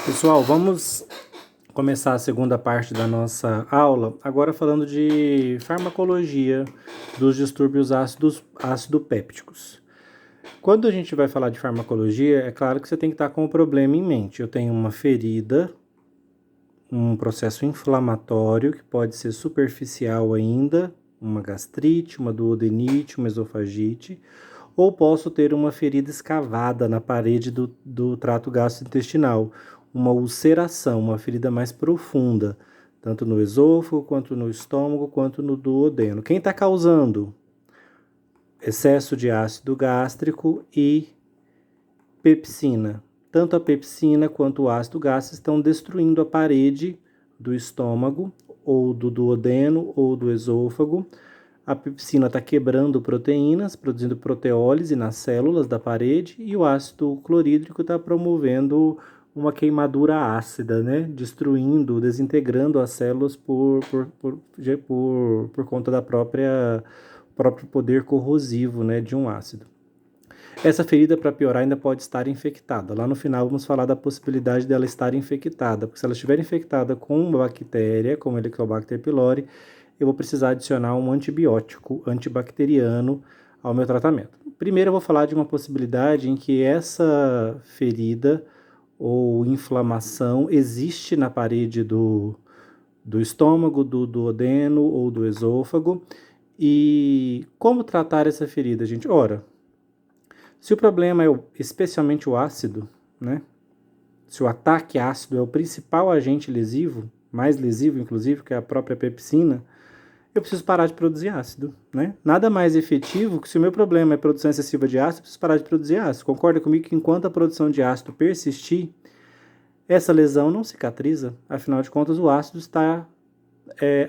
Pessoal, vamos começar a segunda parte da nossa aula, agora falando de farmacologia dos distúrbios ácido-pépticos. Quando a gente vai falar de farmacologia, é claro que você tem que estar com o problema em mente. Eu tenho uma ferida, um processo inflamatório que pode ser superficial ainda, uma gastrite, uma duodenite, uma esofagite, ou posso ter uma ferida escavada na parede do trato gastrointestinal, uma ulceração, uma ferida mais profunda, tanto no esôfago, quanto no estômago, quanto no duodeno. Quem está causando? Excesso de ácido gástrico e pepsina. Tanto a pepsina quanto o ácido gástrico estão destruindo a parede do estômago, ou do duodeno, ou do esôfago. A pepsina está quebrando proteínas, produzindo proteólise nas células da parede, e o ácido clorídrico está promovendo uma queimadura ácida, né? Destruindo, desintegrando as células por conta da próprio poder corrosivo, né, de um ácido. Essa ferida, para piorar, ainda pode estar infectada. Lá no final vamos falar da possibilidade dela estar infectada, porque se ela estiver infectada com uma bactéria, como Helicobacter pylori, eu vou precisar adicionar um antibiótico antibacteriano ao meu tratamento. Primeiro eu vou falar de uma possibilidade em que essa ferida ou inflamação existe na parede do estômago, do duodeno ou do esôfago. E como tratar essa ferida, gente? Ora, se o problema é especialmente o ácido, né? Se o ataque ácido é o principal agente lesivo, mais lesivo inclusive que a própria pepsina, eu preciso parar de produzir ácido, né? Nada mais efetivo que se o meu problema é produção excessiva de ácido, eu preciso parar de produzir ácido. Concorda comigo que enquanto a produção de ácido persistir, essa lesão não cicatriza? Afinal de contas, o ácido está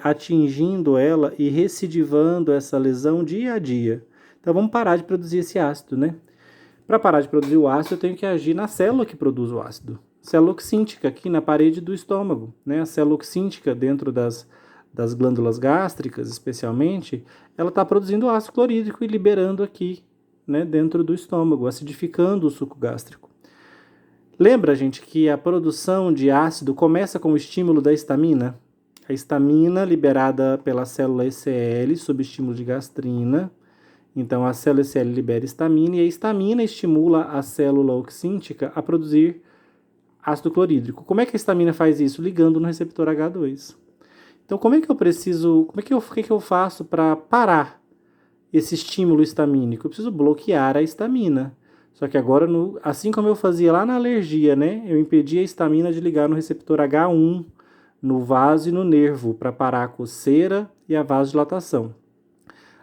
atingindo ela e recidivando essa lesão dia a dia. Então vamos parar de produzir esse ácido, né? Para parar de produzir o ácido, eu tenho que agir na célula que produz o ácido. Célula oxíntica, aqui na parede do estômago, né? A célula oxíntica dentro das glândulas gástricas, especialmente, ela está produzindo ácido clorídrico e liberando aqui, né, dentro do estômago, acidificando o suco gástrico. Lembra, gente, que a produção de ácido começa com o estímulo da histamina? A histamina liberada pela célula ECL sob estímulo de gastrina. Então, a célula ECL libera histamina e a histamina estimula a célula oxíntica a produzir ácido clorídrico. Como é que a histamina faz isso? Ligando no receptor H2. Então, como é que eu faço para parar esse estímulo histamínico? Eu preciso bloquear a histamina. Só que agora, assim como eu fazia lá na alergia, né? Eu impedia a histamina de ligar no receptor H1, no vaso e no nervo, para parar a coceira e a vasodilatação.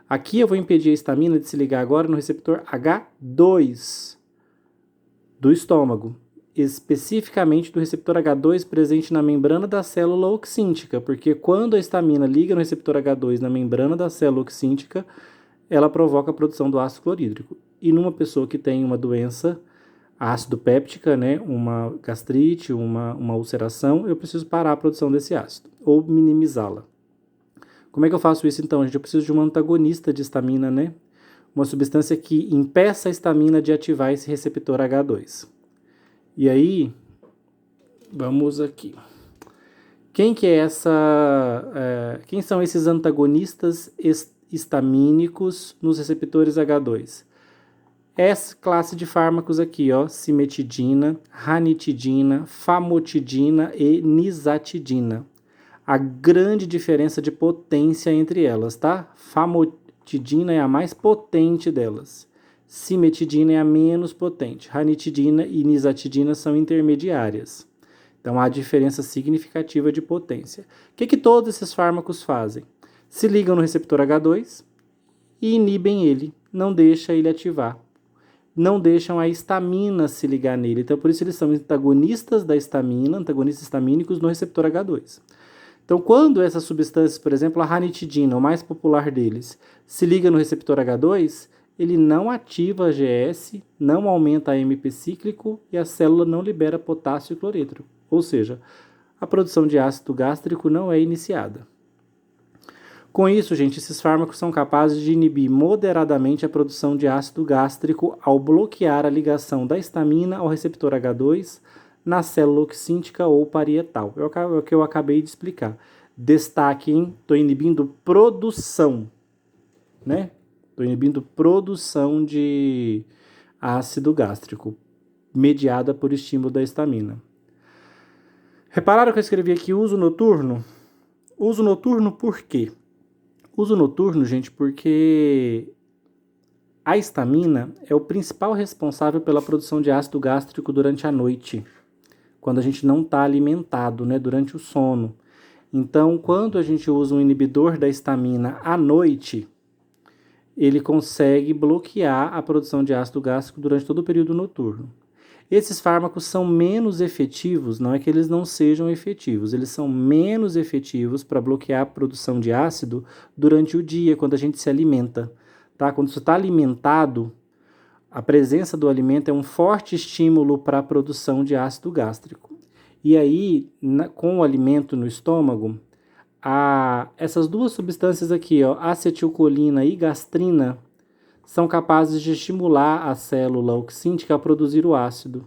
Aqui eu vou impedir a histamina de se ligar agora no receptor H2 do estômago, especificamente do receptor H2 presente na membrana da célula oxíntica, porque quando a histamina liga no receptor H2 na membrana da célula oxíntica, ela provoca a produção do ácido clorídrico. E numa pessoa que tem uma doença ácido péptica, né, uma gastrite, uma ulceração, eu preciso parar a produção desse ácido, ou minimizá-la. Como é que eu faço isso então, gente? Eu preciso de um antagonista de histamina, né? Uma substância que impeça a histamina de ativar esse receptor H2. E aí, vamos aqui. Quem são esses antagonistas histamínicos nos receptores H2? Essa classe de fármacos aqui, ó, cimetidina, ranitidina, famotidina e nizatidina. A grande diferença de potência entre elas, tá? Famotidina é a mais potente delas. Cimetidina é a menos potente. Ranitidina e nizatidina são intermediárias. Então há diferença significativa de potência. O que todos esses fármacos fazem? Se ligam no receptor H2 e inibem ele, não deixam ele ativar. Não deixam a histamina se ligar nele. Então por isso eles são antagonistas da histamina, antagonistas histamínicos no receptor H2. Então, quando essas substâncias, por exemplo, a ranitidina, o mais popular deles, se liga no receptor H2, ele não ativa a GS, não aumenta a AMP cíclico e a célula não libera potássio e cloreto. Ou seja, a produção de ácido gástrico não é iniciada. Com isso, gente, esses fármacos são capazes de inibir moderadamente a produção de ácido gástrico ao bloquear a ligação da histamina ao receptor H2 na célula oxíntica ou parietal. É o que eu acabei de explicar. Destaque, hein? Estou inibindo produção, né? Estou inibindo produção de ácido gástrico, mediada por estímulo da histamina. Repararam que eu escrevi aqui uso noturno? Uso noturno por quê? Uso noturno, gente, porque a histamina é o principal responsável pela produção de ácido gástrico durante a noite, quando a gente não está alimentado, né, durante o sono. Então, quando a gente usa um inibidor da histamina à noite, ele consegue bloquear a produção de ácido gástrico durante todo o período noturno. Esses fármacos são menos efetivos, não é que eles não sejam efetivos, eles são menos efetivos para bloquear a produção de ácido durante o dia, quando a gente se alimenta. Tá? Quando você está alimentado, a presença do alimento é um forte estímulo para a produção de ácido gástrico. E aí, com o alimento no estômago, essas duas substâncias aqui, ó, acetilcolina e gastrina, são capazes de estimular a célula oxíntica a produzir o ácido.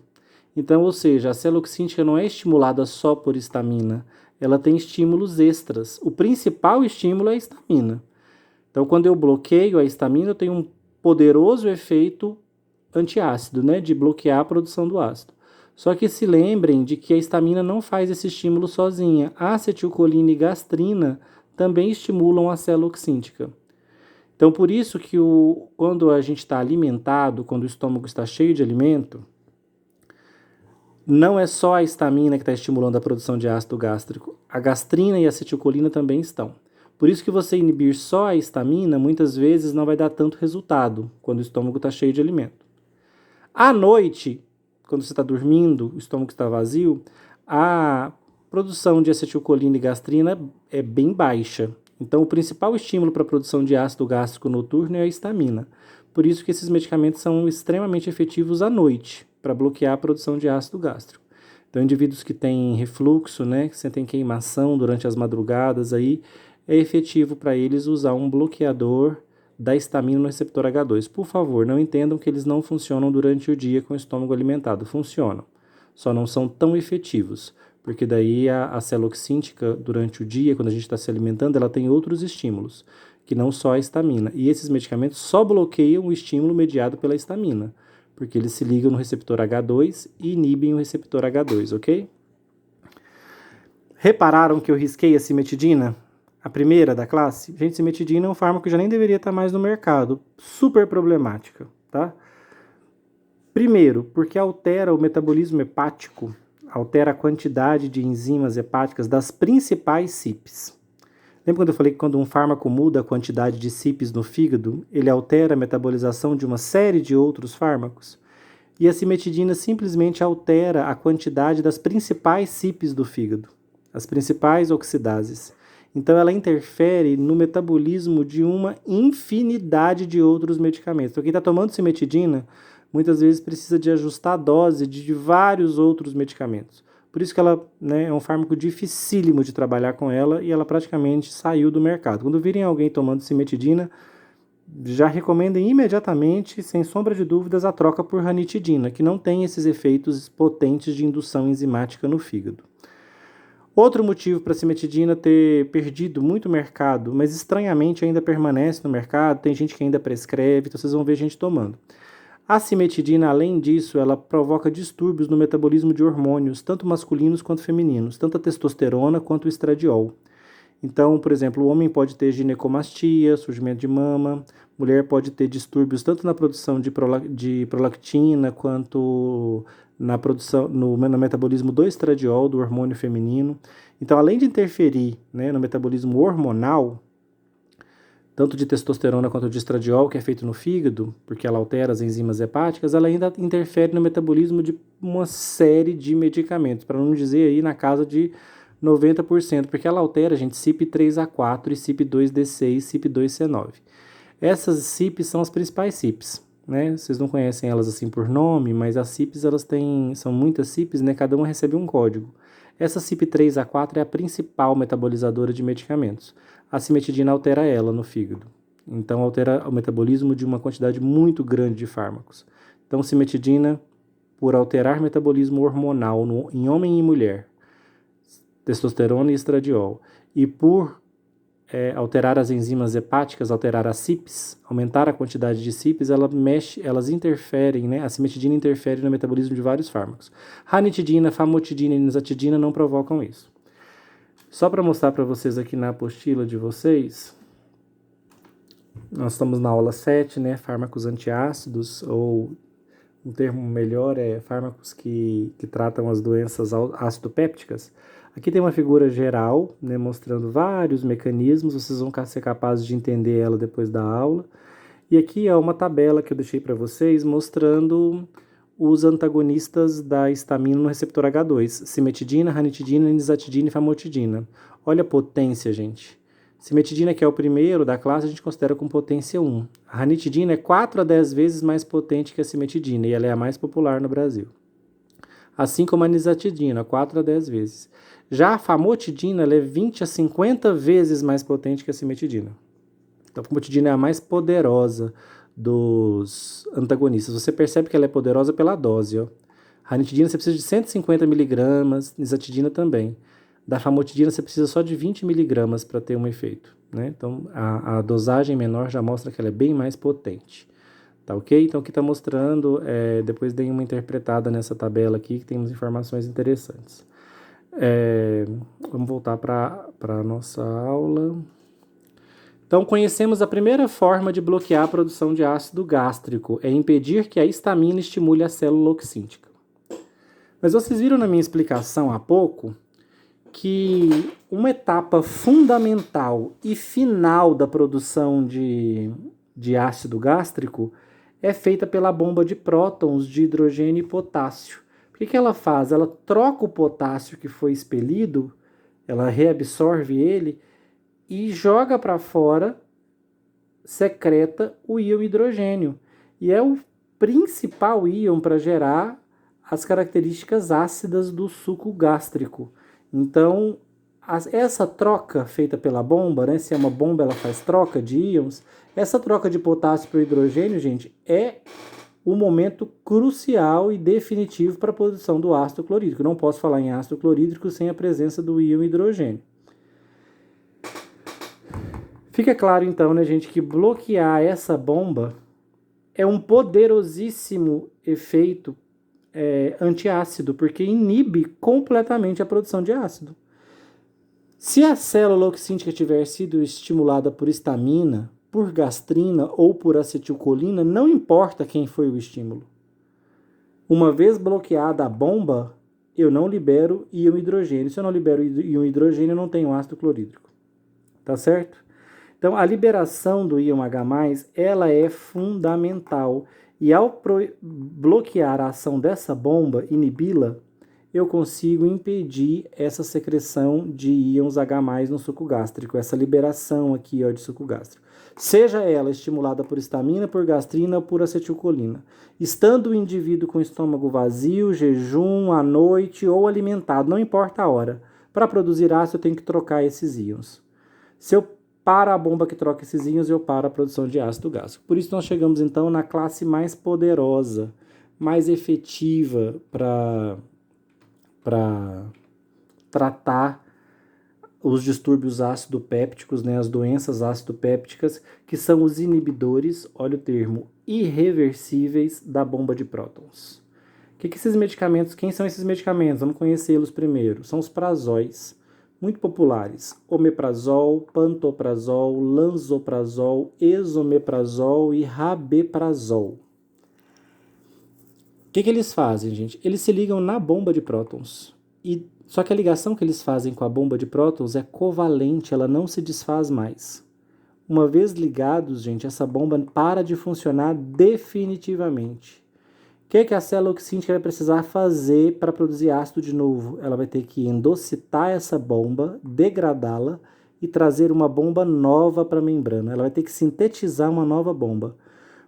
Então, ou seja, a célula oxíntica não é estimulada só por histamina, ela tem estímulos extras. O principal estímulo é a histamina. Então, quando eu bloqueio a histamina, eu tenho um poderoso efeito antiácido, né, de bloquear a produção do ácido. Só que se lembrem de que a histamina não faz esse estímulo sozinha. A acetilcolina e gastrina também estimulam a célula oxíntica. Então, por isso que quando a gente está alimentado, quando o estômago está cheio de alimento, não é só a histamina que está estimulando a produção de ácido gástrico. A gastrina e a acetilcolina também estão. Por isso que você inibir só a histamina, muitas vezes não vai dar tanto resultado quando o estômago está cheio de alimento. À noite, quando você está dormindo, o estômago está vazio, a produção de acetilcolina e gastrina é bem baixa. Então, o principal estímulo para a produção de ácido gástrico noturno é a histamina. Por isso que esses medicamentos são extremamente efetivos à noite, para bloquear a produção de ácido gástrico. Então, indivíduos que têm refluxo, né, que sentem queimação durante as madrugadas, aí é efetivo para eles usar um bloqueador da histamina no receptor H2. Por favor, não entendam que eles não funcionam durante o dia com o estômago alimentado. Funcionam, só não são tão efetivos, porque daí a célula oxíntica, durante o dia, quando a gente está se alimentando, ela tem outros estímulos, que não só a histamina. E esses medicamentos só bloqueiam o estímulo mediado pela histamina, porque eles se ligam no receptor H2 e inibem o receptor H2, ok? Repararam que eu risquei a cimetidina? A primeira da classe? Gente, cimetidina é um fármaco que já nem deveria estar mais no mercado. Super problemática, tá? Primeiro, porque altera o metabolismo hepático, altera a quantidade de enzimas hepáticas das principais CYPs. Lembra quando eu falei que quando um fármaco muda a quantidade de CYPs no fígado, ele altera a metabolização de uma série de outros fármacos? E a cimetidina simplesmente altera a quantidade das principais CYPs do fígado, as principais oxidases. Então, ela interfere no metabolismo de uma infinidade de outros medicamentos. Então, quem está tomando cimetidina, muitas vezes precisa de ajustar a dose de vários outros medicamentos. Por isso que ela, né, é um fármaco dificílimo de trabalhar com ela e ela praticamente saiu do mercado. Quando virem alguém tomando cimetidina, já recomendem imediatamente, sem sombra de dúvidas, a troca por ranitidina, que não tem esses efeitos potentes de indução enzimática no fígado. Outro motivo para a cimetidina ter perdido muito mercado, mas estranhamente ainda permanece no mercado, tem gente que ainda prescreve, então vocês vão ver gente tomando. A cimetidina, além disso, ela provoca distúrbios no metabolismo de hormônios, tanto masculinos quanto femininos, tanto a testosterona quanto o estradiol. Então, por exemplo, o homem pode ter ginecomastia, surgimento de mama, mulher pode ter distúrbios tanto na produção de prolactina quanto na produção, no metabolismo do estradiol, do hormônio feminino. Então, além de interferir, né, no metabolismo hormonal, tanto de testosterona quanto de estradiol, que é feito no fígado, porque ela altera as enzimas hepáticas, ela ainda interfere no metabolismo de uma série de medicamentos, para não dizer aí na casa de 90%, porque ela altera, gente, CYP3A4 e CYP2D6, CYP2C9. Essas CYPs são as principais CYPs, né? Vocês não conhecem elas assim por nome, mas as CYPs, são muitas CYPs, né? Cada uma recebe um código. Essa CYP3A4 é a principal metabolizadora de medicamentos. A cimetidina altera ela no fígado. Então, altera o metabolismo de uma quantidade muito grande de fármacos. Então, cimetidina, por alterar metabolismo hormonal em homem e mulher, testosterona e estradiol, e por alterar as enzimas hepáticas, alterar as CYPs, aumentar a quantidade de CYPs, elas interferem, né? A cimetidina interfere no metabolismo de vários fármacos. Ranitidina, famotidina e nizatidina não provocam isso. Só para mostrar para vocês aqui na apostila de vocês, nós estamos na aula 7, né? Fármacos antiácidos, ou um termo melhor é fármacos que tratam as doenças ácido-pépticas. Aqui tem uma figura geral, né, mostrando vários mecanismos, vocês vão ser capazes de entender ela depois da aula. E aqui é uma tabela que eu deixei para vocês mostrando os antagonistas da histamina no receptor H2, cimetidina, ranitidina, nizatidina e famotidina. Olha a potência, gente. Cimetidina, que é o primeiro da classe, a gente considera com potência 1. A ranitidina é 4 a 10 vezes mais potente que a cimetidina e ela é a mais popular no Brasil. Assim como a nizatidina, 4 a 10 vezes. Já a famotidina ela é 20 a 50 vezes mais potente que a cimetidina. Então a famotidina é a mais poderosa dos antagonistas. Você percebe que ela é poderosa pela dose. Ó. A ranitidina você precisa de 150 mg, nizatidina também. Da famotidina você precisa só de 20 mg para ter um efeito. Né? Então a dosagem menor já mostra que ela é bem mais potente. Tá ok? Então aqui está mostrando, depois dei uma interpretada nessa tabela aqui que tem umas informações interessantes. Vamos voltar para a nossa aula. Então, conhecemos a primeira forma de bloquear a produção de ácido gástrico, é impedir que a histamina estimule a célula oxíntica. Mas vocês viram na minha explicação há pouco que uma etapa fundamental e final da produção de ácido gástrico é feita pela bomba de prótons de hidrogênio e potássio. O que ela faz? Ela troca o potássio que foi expelido, ela reabsorve ele e joga para fora, secreta o íon hidrogênio. E é o principal íon para gerar as características ácidas do suco gástrico. Então, essa troca feita pela bomba, né, se é uma bomba ela faz troca de íons, essa troca de potássio para o hidrogênio, gente, é o momento crucial e definitivo para a produção do ácido clorídrico. Não posso falar em ácido clorídrico sem a presença do íon hidrogênio. Fica claro então, né, gente, que bloquear essa bomba é um poderosíssimo efeito antiácido, porque inibe completamente a produção de ácido. Se a célula oxíntica tiver sido estimulada por histamina, por gastrina ou por acetilcolina, não importa quem foi o estímulo. Uma vez bloqueada a bomba, eu não libero íon hidrogênio. Se eu não libero íon hidrogênio, eu não tenho ácido clorídrico. Tá certo? Então, a liberação do íon H+, ela é fundamental. E ao bloquear a ação dessa bomba, inibi-la, eu consigo impedir essa secreção de íons H+, no suco gástrico, essa liberação aqui, ó, de suco gástrico. Seja ela estimulada por histamina, por gastrina ou por acetilcolina. Estando o indivíduo com o estômago vazio, jejum, à noite ou alimentado, não importa a hora. Para produzir ácido, eu tenho que trocar esses íons. Se eu paro a bomba que troca esses íons, eu paro a produção de ácido gástrico. Por isso nós chegamos então na classe mais poderosa, mais efetiva para tratar os distúrbios ácido-pépticos, né, as doenças ácido-pépticas, que são os inibidores, olha o termo, irreversíveis da bomba de prótons. Esses medicamentos, quem são esses medicamentos? Vamos conhecê-los primeiro. São os prazóis, muito populares. Omeprazol, pantoprazol, lansoprazol, esomeprazol e rabeprazol. O que eles fazem, gente? Eles se ligam na bomba de prótons. Só que a ligação que eles fazem com a bomba de prótons é covalente, ela não se desfaz mais. Uma vez ligados, gente, essa bomba para de funcionar definitivamente. O que a célula oxíntica vai precisar fazer para produzir ácido de novo? Ela vai ter que endocitar essa bomba, degradá-la e trazer uma bomba nova para a membrana. Ela vai ter que sintetizar uma nova bomba.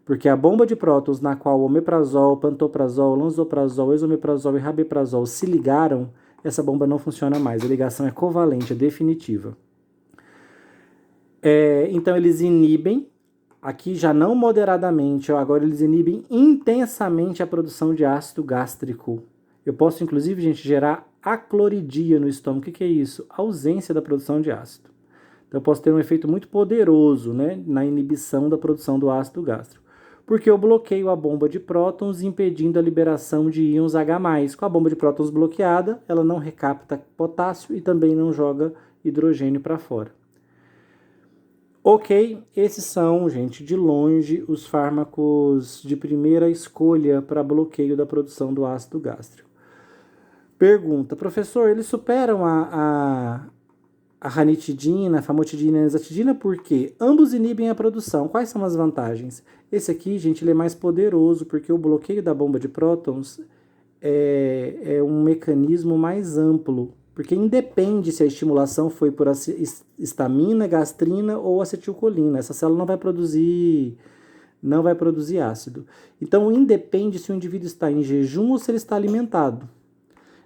Porque a bomba de prótons na qual omeprazol, pantoprazol, lansoprazol, esomeprazol e rabeprazol se ligaram, essa bomba não funciona mais. A ligação é covalente, é definitiva. Então eles inibem Aqui já não moderadamente, ó, agora eles inibem intensamente a produção de ácido gástrico. Eu posso, inclusive, gente, gerar acloridia no estômago. O que é isso? A ausência da produção de ácido. Então eu posso ter um efeito muito poderoso, né, na inibição da produção do ácido gástrico. Porque eu bloqueio a bomba de prótons, impedindo a liberação de íons H+. Com a bomba de prótons bloqueada, ela não recapta potássio e também não joga hidrogênio para fora. Ok, esses são, gente, de longe, os fármacos de primeira escolha para bloqueio da produção do ácido gástrico. Pergunta, professor, eles superam a ranitidina, a famotidina e a nizatidina por quê? Ambos inibem a produção. Quais são as vantagens? Esse aqui, gente, ele é mais poderoso porque o bloqueio da bomba de prótons é um mecanismo mais amplo, porque independe se a estimulação foi por histamina, gastrina ou acetilcolina. Essa célula não vai produzir ácido. Então, independe se o indivíduo está em jejum ou se ele está alimentado.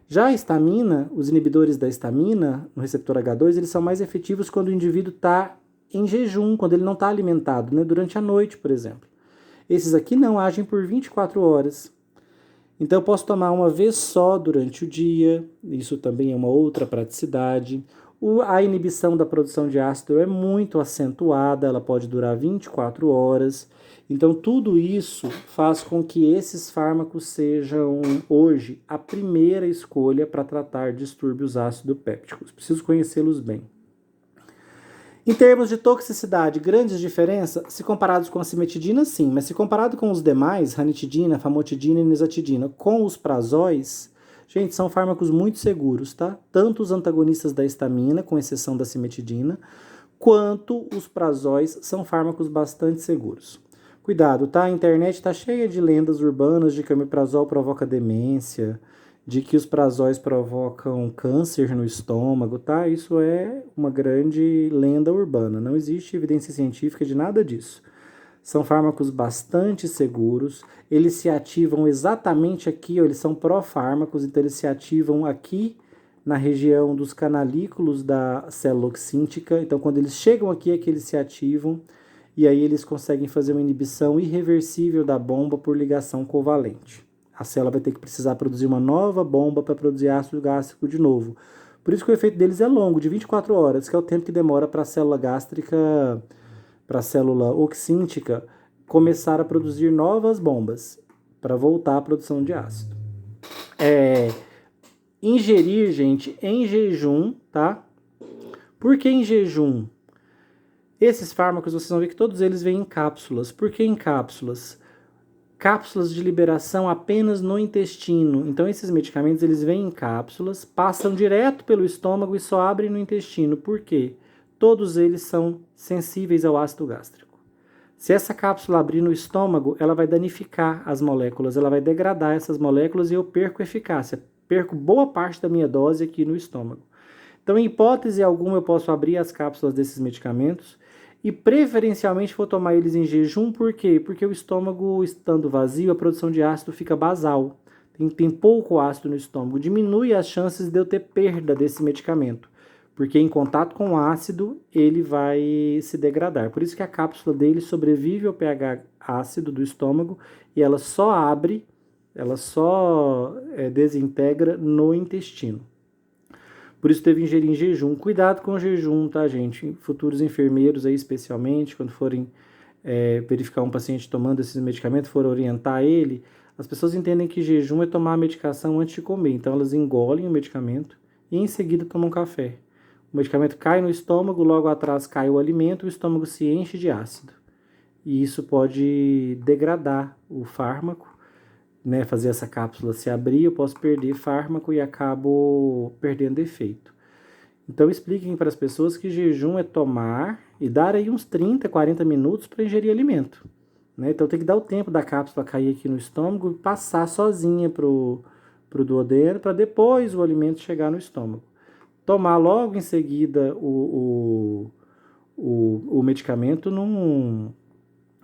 Já a histamina, os inibidores da histamina, no receptor H2, eles são mais efetivos quando o indivíduo está em jejum, quando ele não está alimentado, né? Durante a noite, por exemplo. Esses aqui não agem por 24 horas. Então eu posso tomar uma vez só durante o dia, isso também é uma outra praticidade. A inibição da produção de ácido é muito acentuada, ela pode durar 24 horas. Então tudo isso faz com que esses fármacos sejam hoje a primeira escolha para tratar distúrbios ácido-pépticos. Preciso conhecê-los bem. Em termos de toxicidade, grandes diferenças? Se comparados com a cimetidina, sim, mas se comparado com os demais, ranitidina, famotidina e nizatidina, com os prazóis, gente, são fármacos muito seguros, tá? Tanto os antagonistas da histamina, com exceção da cimetidina, quanto os prazóis são fármacos bastante seguros. Cuidado, tá? A internet está cheia de lendas urbanas de que o omeprazol provoca demência, de que os prazóis provocam câncer no estômago, tá? Isso é uma grande lenda urbana, não existe evidência científica de nada disso. São fármacos bastante seguros, eles se ativam exatamente aqui, ó, eles são profármacos, então eles se ativam aqui na região dos canalículos da célula oxíntica, então quando eles chegam aqui é que eles se ativam, e aí eles conseguem fazer uma inibição irreversível da bomba por ligação covalente. A célula vai ter que precisar produzir uma nova bomba para produzir ácido gástrico de novo. Por isso que o efeito deles é longo, de 24 horas, que é o tempo que demora para a célula gástrica, para a célula oxíntica, começar a produzir novas bombas para voltar à produção de ácido. Ingerir, gente, em jejum, tá? Por que em jejum? Esses fármacos, vocês vão ver que todos eles vêm em cápsulas. Por que em cápsulas? Cápsulas de liberação apenas no intestino. Então, esses medicamentos, eles vêm em cápsulas, passam direto pelo estômago e só abrem no intestino. Por quê? Todos eles são sensíveis ao ácido gástrico. Se essa cápsula abrir no estômago, ela vai danificar as moléculas, ela vai degradar essas moléculas e eu perco eficácia. Perco boa parte da minha dose aqui no estômago. Então, em hipótese alguma, eu posso abrir as cápsulas desses medicamentos e preferencialmente vou tomar eles em jejum, por quê? Porque o estômago estando vazio, a produção de ácido fica basal. Tem pouco ácido no estômago, diminui as chances de eu ter perda desse medicamento, porque em contato com o ácido ele vai se degradar. Por isso que a cápsula dele sobrevive ao pH ácido do estômago e ela só abre, ela só desintegra no intestino. Por isso deve ingerir em jejum. Cuidado com o jejum, tá, gente? Futuros enfermeiros aí, especialmente, quando forem verificar um paciente tomando esses medicamentos, for orientar ele, as pessoas entendem que jejum é tomar a medicação antes de comer. Então, elas engolem o medicamento e em seguida tomam café. O medicamento cai no estômago, logo atrás cai o alimento, o estômago se enche de ácido. E isso pode degradar o fármaco, né, fazer essa cápsula se abrir, eu posso perder fármaco e acabo perdendo efeito. Então expliquem para as pessoas que jejum é tomar e dar aí uns 30, 40 minutos para ingerir alimento. Né? Então tem que dar o tempo da cápsula cair aqui no estômago e passar sozinha para o duodeno para depois o alimento chegar no estômago. Tomar logo em seguida o medicamento num...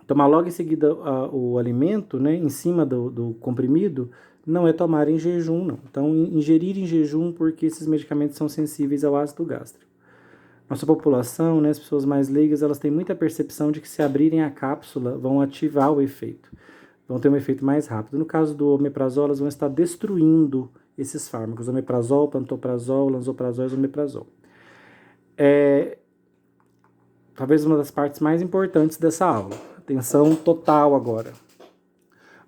Tomar logo em seguida o alimento, né, em cima do comprimido, não é tomar em jejum, não. Então, ingerir em jejum porque esses medicamentos são sensíveis ao ácido gástrico. Nossa população, né, as pessoas mais leigas, elas têm muita percepção de que se abrirem a cápsula vão ativar o efeito, vão ter um efeito mais rápido. No caso do omeprazol, elas vão estar destruindo esses fármacos, omeprazol, pantoprazol, lansoprazol e omeprazol. Talvez uma das partes mais importantes dessa aula. Atenção total agora.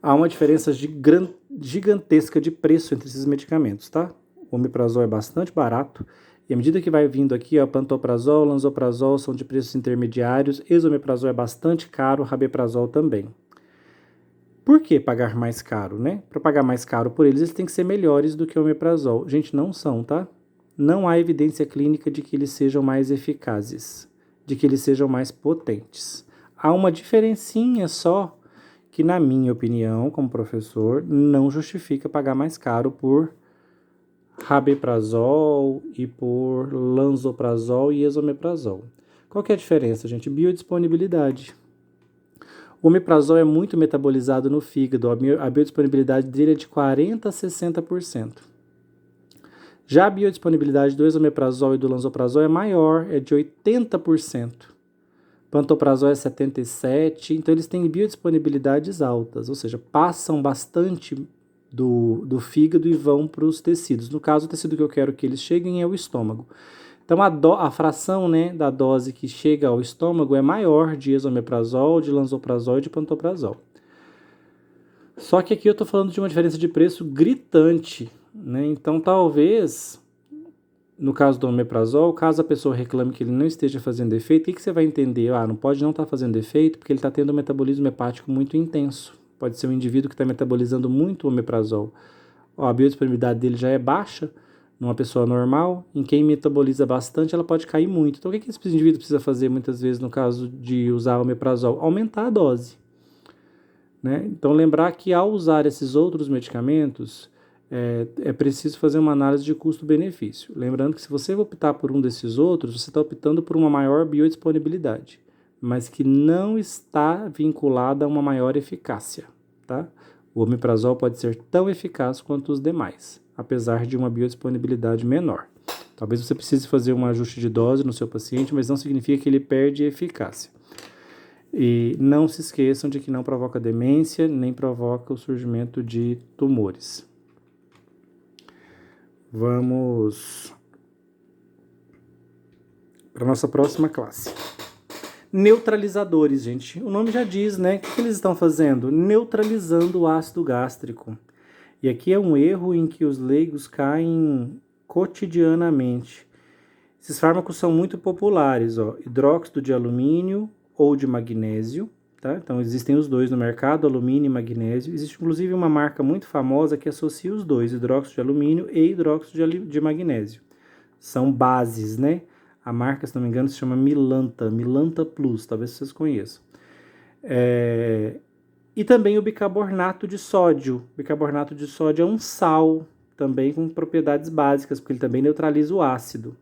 Há uma diferença gigantesca de preço entre esses medicamentos, tá? O omeprazol é bastante barato, e à medida que vai vindo aqui, ó, pantoprazol, lansoprazol são de preços intermediários, esomeprazol é bastante caro, rabeprazol também. Por que pagar mais caro, né? Para pagar mais caro por eles têm que ser melhores do que o omeprazol. Gente, não são, tá? Não há evidência clínica de que eles sejam mais eficazes, de que eles sejam mais potentes. Há uma diferencinha só que, na minha opinião, como professor, não justifica pagar mais caro por rabeprazol e por lansoprazol e esomeprazol. Qual que é a diferença, gente? Biodisponibilidade. O omeprazol é muito metabolizado no fígado, a biodisponibilidade dele é de 40% a 60%. Já a biodisponibilidade do esomeprazol e do lansoprazol é maior, é de 80%. Pantoprazol é 77%, então eles têm biodisponibilidades altas, ou seja, passam bastante do fígado e vão para os tecidos. No caso, o tecido que eu quero que eles cheguem é o estômago. Então, a fração, né, da dose que chega ao estômago é maior de esomeprazol, de lansoprazol e de pantoprazol. Só que aqui eu estou falando de uma diferença de preço gritante, né? Então, talvez, no caso do omeprazol, caso a pessoa reclame que ele não esteja fazendo efeito, o que você vai entender? Não pode não estar fazendo efeito porque ele está tendo um metabolismo hepático muito intenso. Pode ser um indivíduo que está metabolizando muito o omeprazol. A biodisponibilidade dele já é baixa numa pessoa normal. Em quem metaboliza bastante, ela pode cair muito. Então, o que esse indivíduo precisa fazer muitas vezes no caso de usar o omeprazol? Aumentar a dose, né? Então, lembrar que ao usar esses outros medicamentos, é preciso fazer uma análise de custo-benefício. Lembrando que se você optar por um desses outros, você está optando por uma maior biodisponibilidade, mas que não está vinculada a uma maior eficácia, tá? O omeprazol pode ser tão eficaz quanto os demais, apesar de uma biodisponibilidade menor. Talvez você precise fazer um ajuste de dose no seu paciente, mas não significa que ele perde eficácia. E não se esqueçam de que não provoca demência, nem provoca o surgimento de tumores. Vamos para a nossa próxima classe. Neutralizadores, gente. O nome já diz, né? O que eles estão fazendo? Neutralizando o ácido gástrico. E aqui é um erro em que os leigos caem cotidianamente. Esses fármacos são muito populares, ó. Hidróxido de alumínio ou de magnésio, tá? Então existem os dois no mercado, alumínio e magnésio. Existe inclusive uma marca muito famosa que associa os dois, hidróxido de alumínio e hidróxido de magnésio. São bases, né? A marca, se não me engano, se chama Milanta Plus, talvez vocês conheçam. E também o bicarbonato de sódio. O bicarbonato de sódio é um sal, também com propriedades básicas, porque ele também neutraliza o ácido.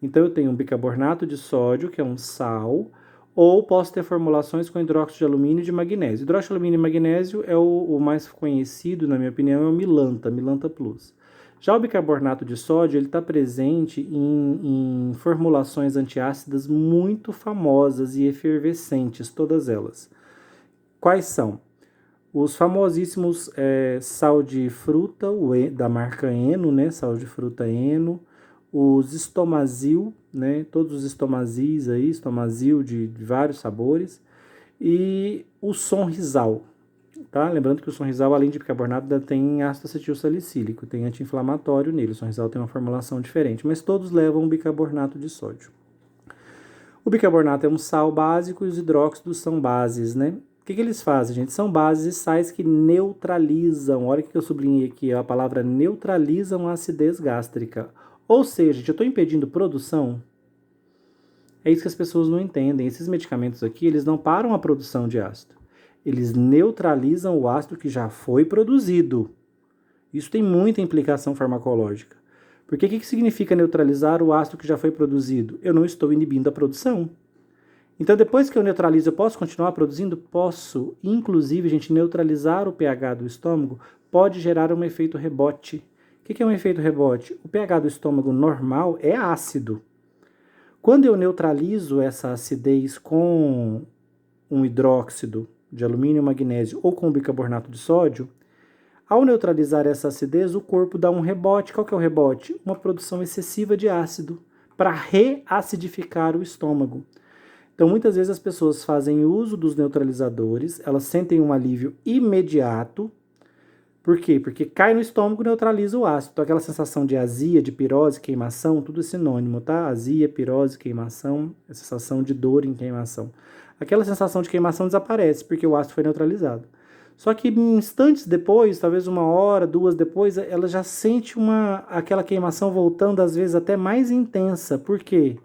Então eu tenho um bicarbonato de sódio, que é um sal, ou posso ter formulações com hidróxido de alumínio e de magnésio. Hidróxido de alumínio e magnésio é o mais conhecido, na minha opinião, é o Milanta Plus. Já o bicarbonato de sódio, ele está presente em formulações antiácidas muito famosas e efervescentes, todas elas. Quais são? Os famosíssimos sal de fruta, da marca Eno, né? Sal de fruta Eno. Os Estomazil, né? Todos os Estomazis aí, Estomazil de vários sabores. E o Sonrisal. Tá? Lembrando que o Sonrisal, além de bicarbonato, tem ácido acetil salicílico, tem anti-inflamatório nele. O Sonrisal tem uma formulação diferente, mas todos levam bicarbonato de sódio. O bicarbonato é um sal básico e os hidróxidos são bases, né? O que eles fazem, gente? São bases e sais que neutralizam. Olha o que eu sublinhei aqui, a palavra neutralizam a acidez gástrica. Ou seja, eu estou impedindo produção. É isso que as pessoas não entendem. Esses medicamentos aqui, eles não param a produção de ácido. Eles neutralizam o ácido que já foi produzido. Isso tem muita implicação farmacológica. Porque o que significa neutralizar o ácido que já foi produzido? Eu não estou inibindo a produção. Então, depois que eu neutralizo, eu posso continuar produzindo? Posso. Inclusive, a gente neutralizar o pH do estômago pode gerar um efeito rebote. O que é um efeito rebote? O pH do estômago normal é ácido. Quando eu neutralizo essa acidez com um hidróxido de alumínio e magnésio ou com bicarbonato de sódio, ao neutralizar essa acidez, o corpo dá um rebote. Qual que é o rebote? Uma produção excessiva de ácido para reacidificar o estômago. Então, muitas vezes as pessoas fazem uso dos neutralizadores, elas sentem um alívio imediato. Por quê? Porque cai no estômago e neutraliza o ácido. Então, aquela sensação de azia, de pirose, queimação, tudo é sinônimo, tá? Azia, pirose, queimação, a sensação de dor em queimação. Aquela sensação de queimação desaparece, porque o ácido foi neutralizado. Só que instantes depois, talvez 1 hora, 2 depois, ela já sente aquela queimação voltando, às vezes até mais intensa. Por quê?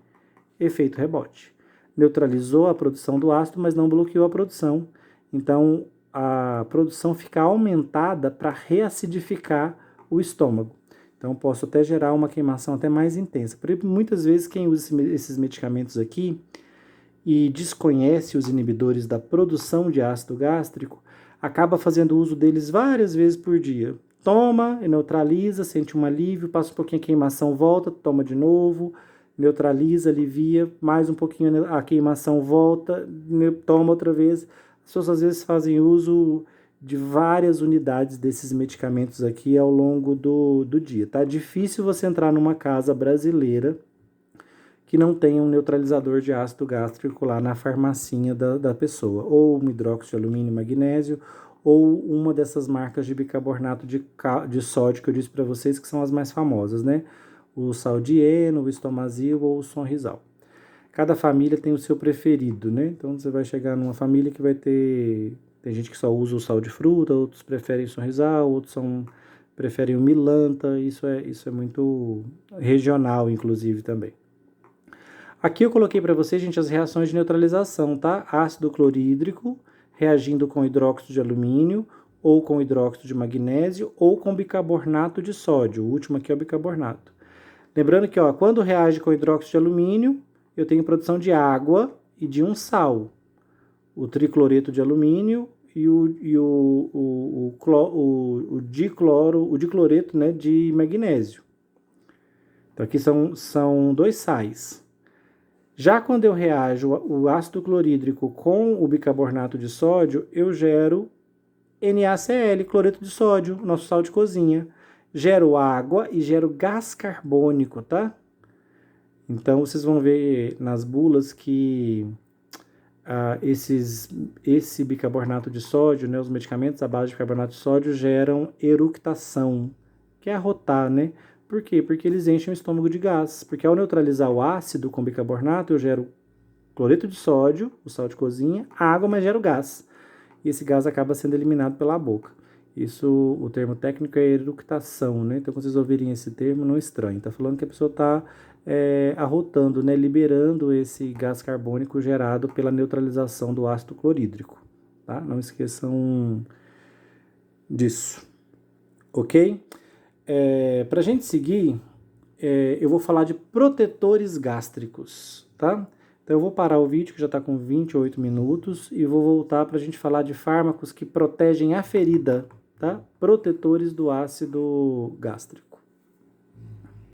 Efeito rebote. Neutralizou a produção do ácido, mas não bloqueou a produção. Então, a produção fica aumentada para reacidificar o estômago. Então, posso até gerar uma queimação até mais intensa. Por exemplo, muitas vezes quem usa esses medicamentos aqui e desconhece os inibidores da produção de ácido gástrico, acaba fazendo uso deles várias vezes por dia. Toma, neutraliza, sente um alívio, passa um pouquinho a queimação, volta, toma de novo, neutraliza, alivia, mais um pouquinho a queimação volta, toma outra vez. As pessoas às vezes fazem uso de várias unidades desses medicamentos aqui ao longo do dia. Tá difícil você entrar numa casa brasileira que não tenha um neutralizador de ácido gástrico lá na farmacinha da pessoa, ou um hidróxido de alumínio e magnésio, ou uma dessas marcas de bicarbonato de sódio que eu disse para vocês que são as mais famosas, né? O Saldieno, o Estomazil ou o Sonrisal. Cada família tem o seu preferido, né? Então você vai chegar numa família que vai ter... Tem gente que só usa o sal de fruta, outros preferem o Sonrisal, outros preferem o Milanta, isso é muito regional, inclusive, também. Aqui eu coloquei para vocês, gente, as reações de neutralização, tá? Ácido clorídrico reagindo com hidróxido de alumínio, ou com hidróxido de magnésio, ou com bicarbonato de sódio. O último aqui é o bicarbonato. Lembrando que, ó, quando reage com hidróxido de alumínio, eu tenho produção de água e de um sal. O tricloreto de alumínio e o dicloreto, né, de magnésio. Então aqui são 2 sais. Já quando eu reajo o ácido clorídrico com o bicarbonato de sódio, eu gero NaCl, cloreto de sódio, nosso sal de cozinha. Gero água e gero gás carbônico, tá? Então, vocês vão ver nas bulas que esse bicarbonato de sódio, né, os medicamentos à base de bicarbonato de sódio geram eructação, que é arrotar, né? Por quê? Porque eles enchem o estômago de gás. Porque ao neutralizar o ácido com bicarbonato, eu gero cloreto de sódio, o sal de cozinha, água, mas gero gás. E esse gás acaba sendo eliminado pela boca. Isso, o termo técnico é eructação, né? Então, quando vocês ouvirem esse termo, não estranhe. Está falando que a pessoa está arrotando, né? Liberando esse gás carbônico gerado pela neutralização do ácido clorídrico. Tá? Não esqueçam disso. Ok? Para a gente seguir, eu vou falar de protetores gástricos, tá? Então eu vou parar o vídeo, que já está com 28 minutos, e vou voltar para a gente falar de fármacos que protegem a ferida, tá? Protetores do ácido gástrico.